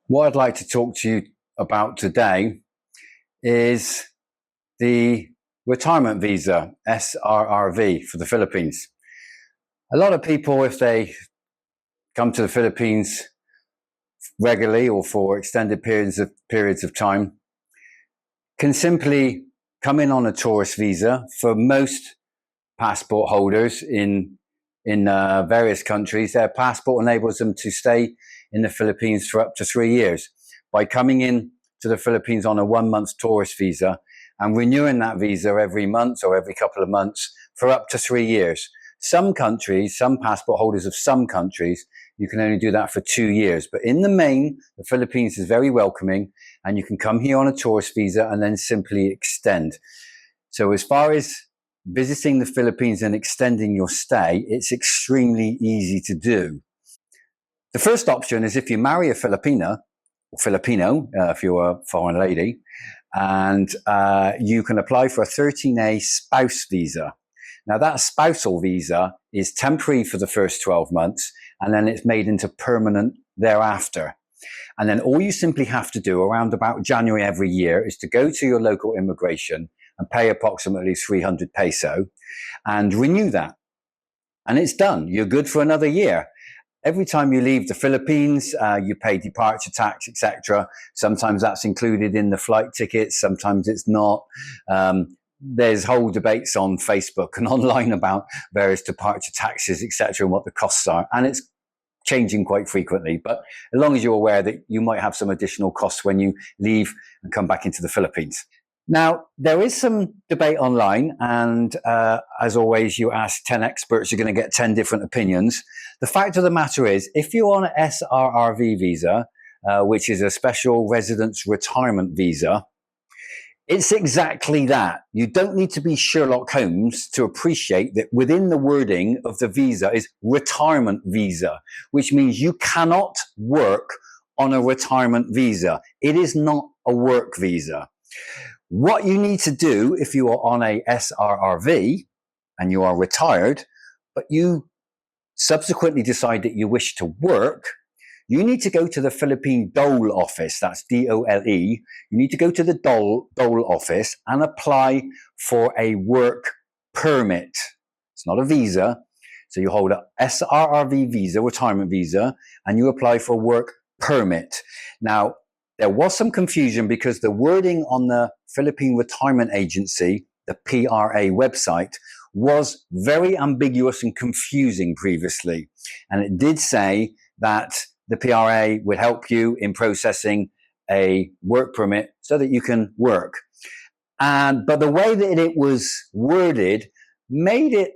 What I'd like to talk to you about today is the retirement visa, SRRV, for the Philippines. A lot of people, if they come to the Philippines regularly or for extended periods of time, can simply come in on a tourist visa. For most passport holders in various countries, their passport enables them to stay in the Philippines for up to 3 years by coming in to the Philippines on a 1-month tourist visa and renewing that visa every month or every couple of months for up to 3 years. Some countries, some passport holders of some countries, you can only do that for 2 years. But in the main, the Philippines is very welcoming, and you can come here on a tourist visa and then simply extend. So as far as visiting the Philippines and extending your stay, it's extremely easy to do. The first option is if you marry a Filipino, if you're a foreign lady, and you can apply for a 13A spouse visa. Now, that spousal visa is temporary for the first 12 months, and then it's made into permanent thereafter. And then all you simply have to do around about January every year is to go to your local immigration and pay approximately 300 peso and renew that. And it's done. You're good for another year. Every time you leave the Philippines, you pay departure tax, etc. Sometimes that's included in the flight tickets, sometimes it's not. There's whole debates on Facebook and online about various departure taxes, etc., and what the costs are. And it's changing quite frequently. But as long as you're aware that you might have some additional costs when you leave and come back into the Philippines. Now, there is some debate online, and as always, you ask 10 experts, you're going to get 10 different opinions. The fact of the matter is, if you're on an SRRV visa, which is a special residence retirement visa, it's exactly that. You don't need to be Sherlock Holmes to appreciate that within the wording of the visa is retirement visa, which means you cannot work on a retirement visa. It is not a work visa. What you need to do if you are on a SRRV and you are retired, but you subsequently decide that you wish to work, you need to go to the Philippine Dole office, that's D-O-L-E. You need to go to the Dole office and apply for a work permit. It's not a visa. So you hold a SRRV visa, retirement visa, and you apply for a work permit. Now, there was some confusion because the wording on the Philippine Retirement Agency, the PRA website, was very ambiguous and confusing previously. And it did say that the PRA would help you in processing a work permit so that you can work. But the way that it was worded made it,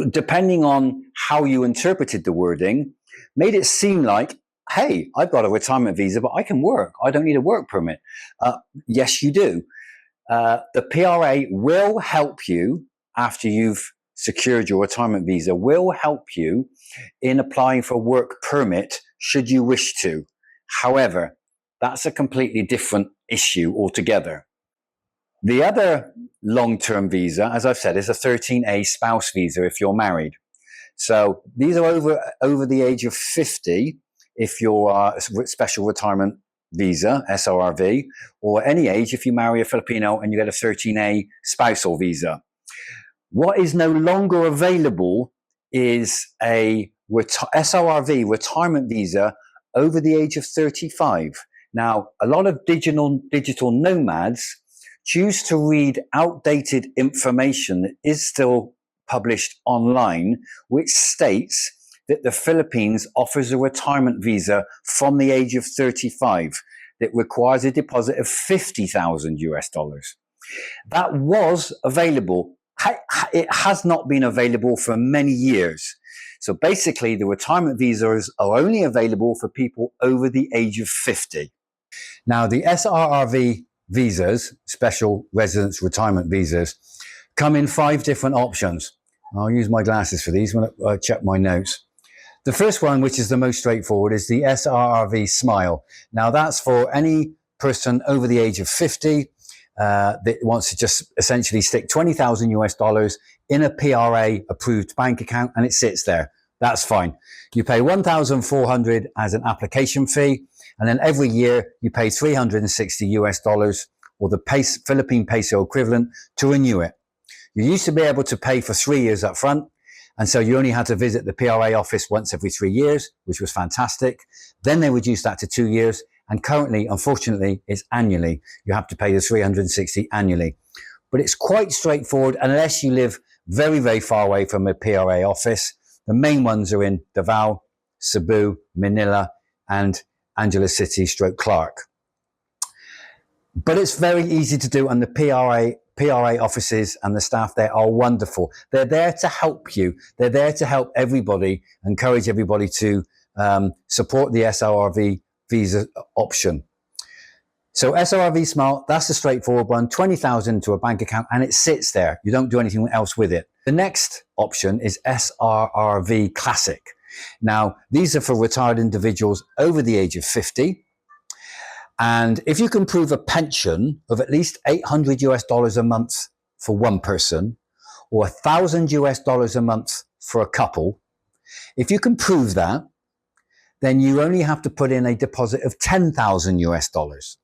depending on how you interpreted the wording, made it seem like, hey, I've got a retirement visa, but I can work. I don't need a work permit. Yes, you do. The PRA will help you after you've secured your retirement visa, will help you in applying for a work permit should you wish to. However, that's a completely different issue altogether. The other long-term visa, as I've said, is a 13A spouse visa if you're married. So these are over the age of 50 if you're a special retirement visa, SRRV, or any age if you marry a Filipino and you get a 13A spousal visa. What is no longer available is a SRRV retirement visa over the age of 35. Now, a lot of digital nomads choose to read outdated information that is still published online, which states that the Philippines offers a retirement visa from the age of 35 that requires a deposit of $50,000. That was available. It has not been available for many years. So basically, the retirement visas are only available for people over the age of 50. Now, the SRRV visas, special residence retirement visas, come in 5 different options. I'll use my glasses for these when I check my notes. The first one, which is the most straightforward, is the SRRV Smile. Now, that's for any person over the age of 50 that wants to just essentially stick $20,000 in a PRA approved bank account, and it sits there. that's fine. You pay 1,400 as an application fee, and then every year you pay 360 US dollars, or the Philippine peso equivalent, to renew it. You used to be able to pay for 3 years up front, and so you only had to visit the PRA office once every 3 years, which was fantastic. Then they reduced that to 2 years, and currently, unfortunately, it's annually. You have to pay the 360 annually. But it's quite straightforward unless you live very, very far away from a PRA office. The main ones are in Davao, Cebu, Manila, and Angeles City / Clark. But it's very easy to do, and the PRA offices and the staff there are wonderful. They're there to help you. They're there to help everybody, encourage everybody to support the SRRV visa option. So SRRV Smart, that's the straightforward one, 20,000 to a bank account, and it sits there. You don't do anything else with it. The next option is SRRV Classic. Now, these are for retired individuals over the age of 50. And if you can prove a pension of at least 800 US dollars a month for one person, or 1,000 US dollars a month for a couple, if you can prove that, then you only have to put in a deposit of 10,000 US dollars.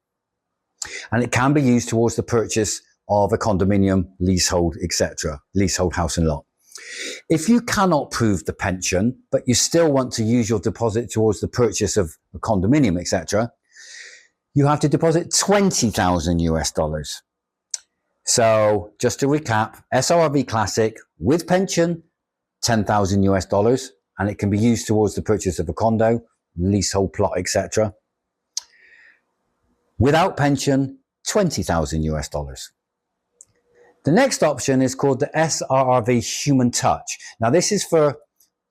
And it can be used towards the purchase of a condominium, leasehold, etc., leasehold house and lot. If you cannot prove the pension, but you still want to use your deposit towards the purchase of a condominium, etc., you have to deposit 20,000 US dollars. So just to recap, SRRV Classic with pension, 10,000 US dollars, and it can be used towards the purchase of a condo, leasehold plot, etc. Without pension, 20,000 US dollars. The next option is called the SRRV Human Touch. Now, this is for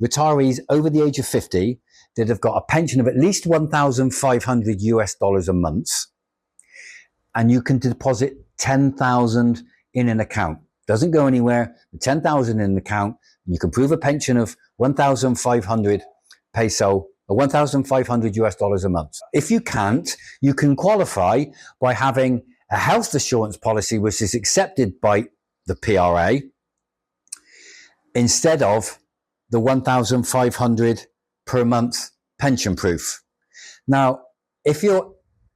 retirees over the age of 50 that have got a pension of at least 1,500 US dollars a month, and you can deposit 10,000 in an account. Doesn't go anywhere. 10,000 in an account, and you can prove a pension of 1,500 peso or 1,500 US dollars a month. If you can't, you can qualify by having a health assurance policy which is accepted by the PRA instead of the 1,500 per month pension proof. Now, if you're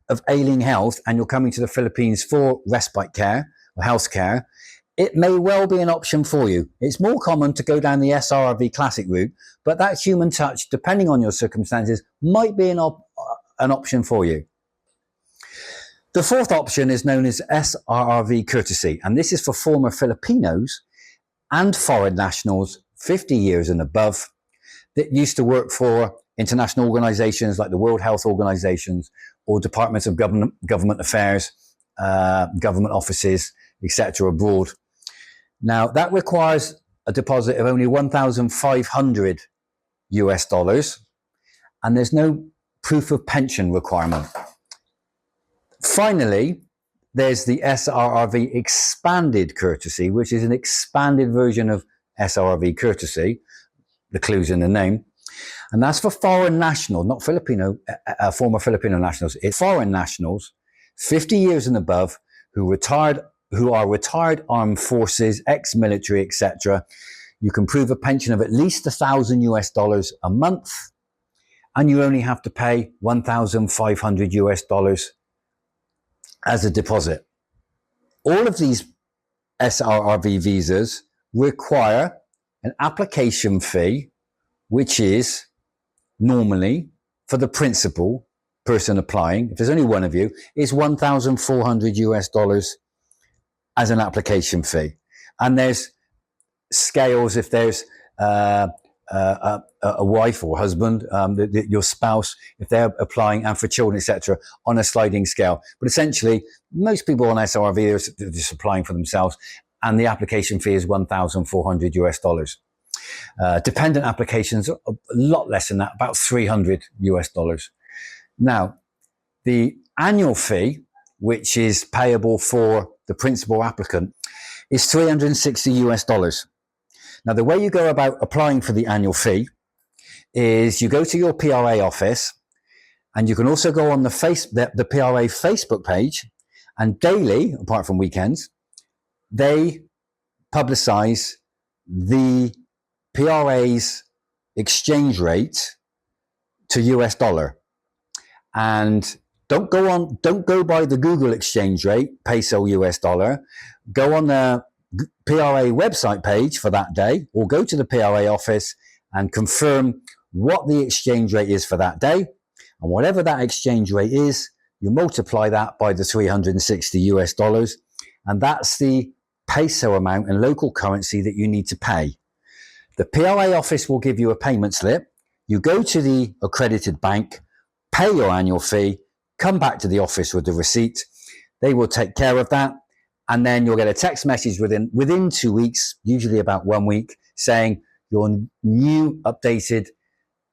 of ailing health and you're coming to the Philippines for respite care or health care, it may well be an option for you. It's more common to go down the SRRV Classic route, but that human touch, depending on your circumstances, might be an option for you. The fourth option is known as SRRV Courtesy, and this is for former Filipinos and foreign nationals 50 years and above that used to work for international organizations like the World Health Organizations or departments of government affairs, government offices, etc. abroad. Now, that requires a deposit of only 1,500 US dollars, and there's no proof of pension requirement. Finally, there's the SRRV Expanded Courtesy, which is an expanded version of SRRV Courtesy. The clue's in the name. And that's for foreign nationals, not Filipino, former Filipino nationals. It's foreign nationals, 50 years and above, who are retired armed forces, ex-military, etc. You can prove a pension of at least 1,000 US dollars a month, and you only have to pay 1,500 US dollars as a deposit. All of these SRRV visas require an application fee, which is normally, for the principal person applying, if there's only one of you, is 1,400 US dollars as an application fee. And there's scales if there's a wife or husband, your spouse, if they're applying, and for children, etc., on a sliding scale. But essentially, most people on SRRV are just applying for themselves, and the application fee is 1,400 US dollars. Dependent applications are a lot less than that, about 300 US dollars. Now, the annual fee, which is payable for the principal applicant, is 360 US dollars. Now, the way you go about applying for the annual fee is you go to your PRA office, and you can also go on the PRA Facebook page, and daily, apart from weekends, they publicize the PRA's exchange rate to US dollar. And don't go by the Google exchange rate, peso US dollar. Go on the PRA website page for that day, or go to the PRA office and confirm what the exchange rate is for that day. And whatever that exchange rate is, you multiply that by the 360 US dollars, and that's the peso amount in local currency that you need to pay. The PRA office will give you a payment slip. You go to the accredited bank, pay your annual fee, come back to the office with the receipt. They will take care of that. And then you'll get a text message within 2 weeks, usually about 1 week, saying your new updated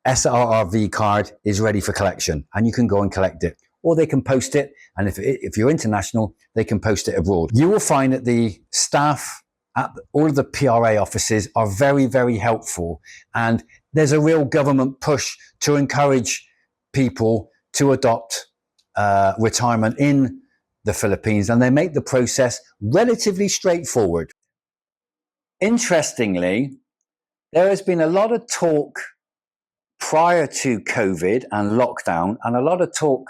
SRRV card is ready for collection, and you can go and collect it. Or they can post it, and if you're international, they can post it abroad. You will find that the staff at all of the PRA offices are very, very helpful, and there's a real government push to encourage people to adopt retirement in the Philippines, and they make the process relatively straightforward. Interestingly, there has been a lot of talk prior to COVID and lockdown, and a lot of talk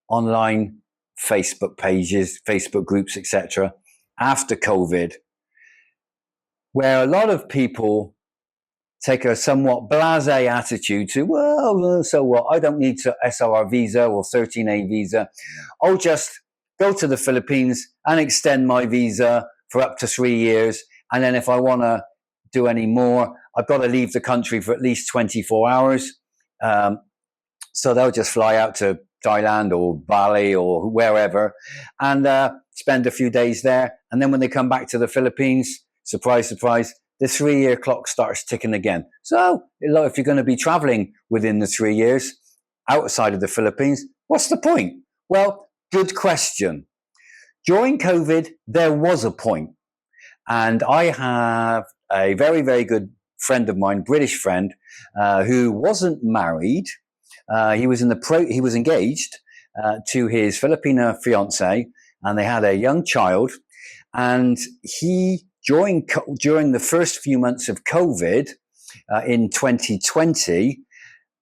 online, Facebook pages, Facebook groups, etc., after COVID, where a lot of people take a somewhat blasé attitude to, well, so what? I don't need to SRR visa or 13A visa. I'll just go to the Philippines and extend my visa for up to 3 years. And then if I want to do any more, I've got to leave the country for at least 24 hours. So they'll just fly out to Thailand or Bali or wherever and spend a few days there. And then when they come back to the Philippines, surprise, surprise, the 3-year clock starts ticking again. So if you're going to be traveling within the 3 years outside of the Philippines, what's the point? Well, good question. During COVID, there was a point. And I have a very, very good friend of mine, British friend, who wasn't married. He was engaged to his Filipino fiancée, and they had a young child. And he, during the first few months of COVID in 2020,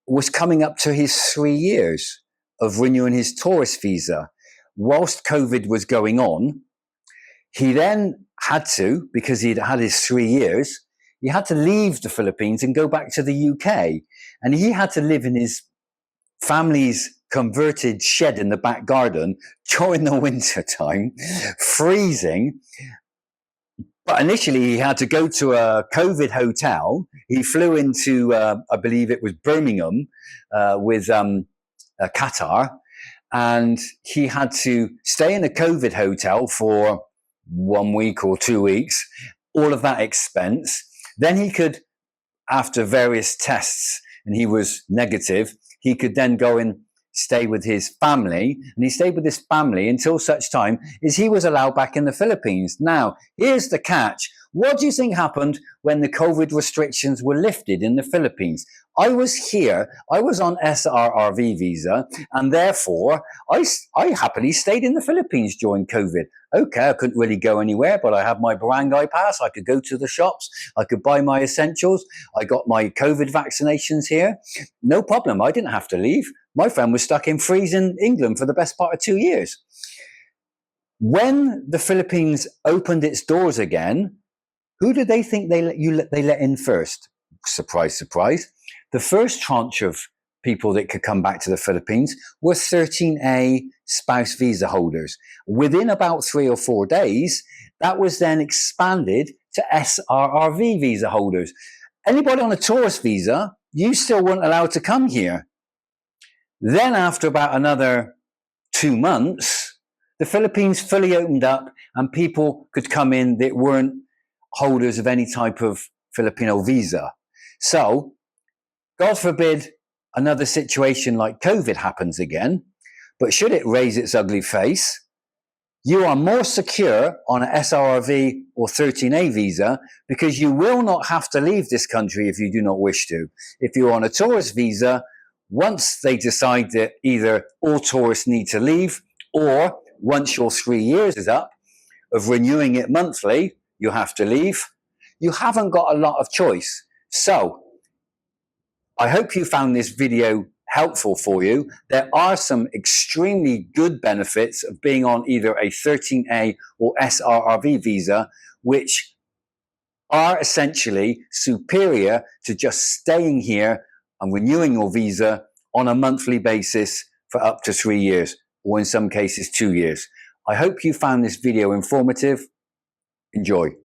was coming up to his 3 years of renewing his tourist visa. Whilst COVID was going on, he then had to, because he'd had his 3 years, he had to leave the Philippines and go back to the UK. And he had to live in his family's converted shed in the back garden during the winter time, freezing. But initially he had to go to a COVID hotel. He flew into, I believe it was Birmingham, with Qatar. And he had to stay in a COVID hotel for 1 week or 2 weeks, all of that expense. Then he could, after various tests, and he was negative, he could then go and stay with his family. And he stayed with his family until such time as he was allowed back in the Philippines. Now, here's the catch. What do you think happened when the COVID restrictions were lifted in the Philippines? I was here, I was on SRRV visa, and therefore I happily stayed in the Philippines during COVID. Okay, I couldn't really go anywhere, but I had my barangay pass. I could go to the shops. I could buy my essentials. I got my COVID vaccinations here. No problem. I didn't have to leave. My friend was stuck in freezing England for the best part of 2 years. When the Philippines opened its doors again, who did they think they let in first? Surprise, surprise. The first tranche of people that could come back to the Philippines were 13A spouse visa holders. Within about 3 or 4 days, that was then expanded to SRRV visa holders. Anybody on a tourist visa, you still weren't allowed to come here. Then after about another 2 months, the Philippines fully opened up and people could come in that weren't holders of any type of Filipino visa. So, God forbid another situation like COVID happens again, but should it raise its ugly face, you are more secure on an SRRV or 13A visa because you will not have to leave this country if you do not wish to. If you're on a tourist visa, once they decide that either all tourists need to leave, or once your 3 years is up of renewing it monthly, you have to leave, you haven't got a lot of choice. So I hope you found this video helpful for you. There are some extremely good benefits of being on either a 13A or SRRV visa, which are essentially superior to just staying here and renewing your visa on a monthly basis for up to 3 years, or in some cases 2 years. I hope you found this video informative. Enjoy.